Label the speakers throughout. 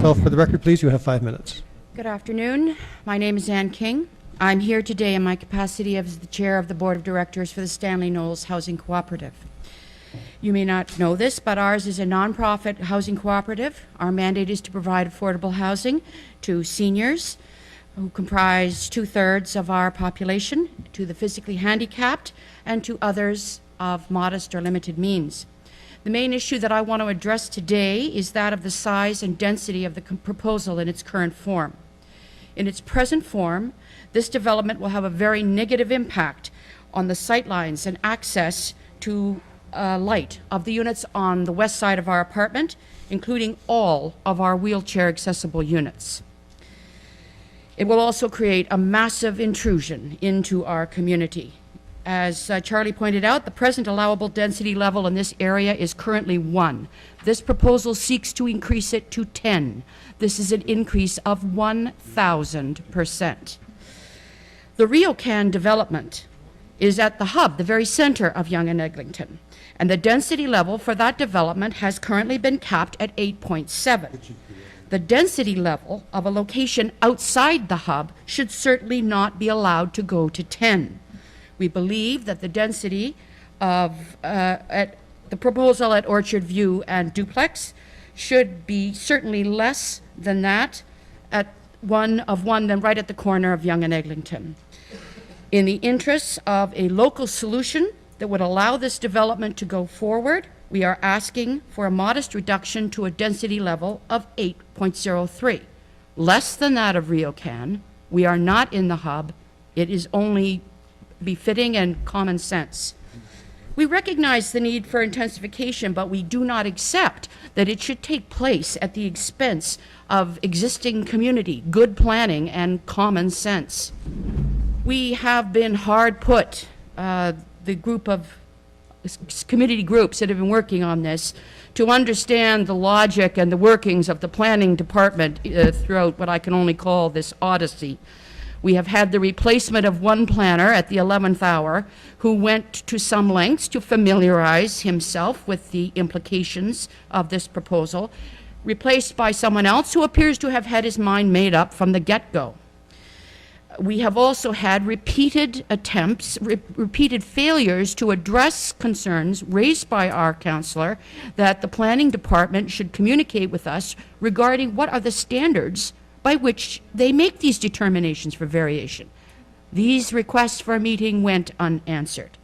Speaker 1: Well, for the record, please, you have 5 minutes.
Speaker 2: Good afternoon. My name is Ann King. I'm here today in my capacity as the chair of the board of directors for the Stanley Knowles Housing Cooperative. You may not know this, but ours is a nonprofit housing cooperative. Our mandate is to provide affordable housing to seniors, who comprise 2/3 of our population, to the physically handicapped, and to others of modest or limited means. The main issue that I want to address today is that of the size and density of the proposal in its current form. In its present form, this development will have a very negative impact on the sightlines and access to light of the units on the west side of our apartment, including all of our wheelchair accessible units. It will also create a massive intrusion into our community. As Charlie pointed out, the present allowable density level in this area is currently 1. This proposal seeks to increase it to 10. This is an increase of 1,000%. The RioCan development is at the hub, the very center of Yonge and Eglinton, and the density level for that development has currently been capped at 8.7. The density level of a location outside the hub should certainly not be allowed to go to 10. We believe that the density of at the proposal at Orchard View and Duplex should be certainly less than that at one then right at the corner of Yonge and Eglinton. In the interests of a local solution that would allow this development to go forward, we are asking for a modest reduction to a density level of 8.03, less than that of RioCan. We are not in the hub. It is only befitting and common sense. We recognize the need for intensification, but we do not accept that it should take place at the expense of existing community, good planning, and common sense. We have been hard put, the group of community groups that have been working on this, to understand the logic and the workings of the planning department throughout what I can only call this odyssey. We have had the replacement of one planner at the 11th hour who went to some lengths to familiarize himself with the implications of this proposal, replaced by someone else who appears to have had his mind made up from the get-go. We have also had repeated attempts, repeated failures to address concerns raised by our councillor that the planning department should communicate with us regarding what are the standards by which they make these determinations for variation. These requests for a meeting went unanswered.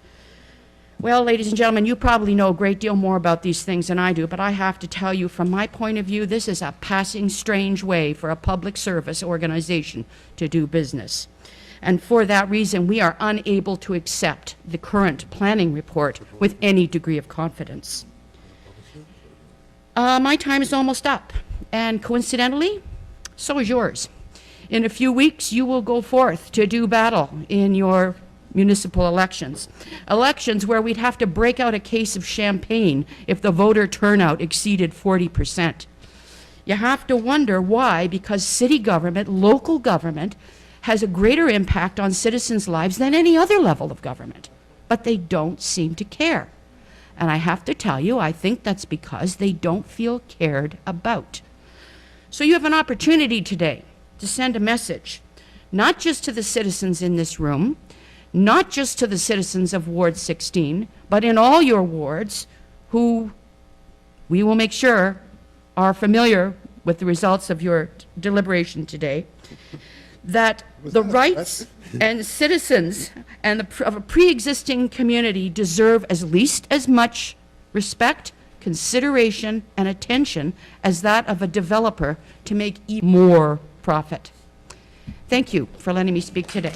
Speaker 2: Well, ladies and gentlemen, you probably know a great deal more about these things than I do, but I have to tell you, from my point of view, this is a passing strange way for a public service organization to do business. And for that reason, we are unable to accept the current planning report with any degree of confidence. My time is almost up, and coincidentally, so is yours. In a few weeks, you will go forth to do battle in your municipal elections. Elections where we'd have to break out a case of champagne if the voter turnout exceeded 40%. You have to wonder why, because city government, local government, has a greater impact on citizens' lives than any other level of government. But they don't seem to care. And I have to tell you, I think that's because they don't feel cared about. So you have an opportunity today to send a message, not just to the citizens in this room, not just to the citizens of Ward 16, but in all your wards, who we will make sure are familiar with the results of your deliberation today, that the rights and citizens of a pre-existing community deserve at least as much respect, consideration, and attention as that of a developer to make even more profit. Thank you for letting me speak today.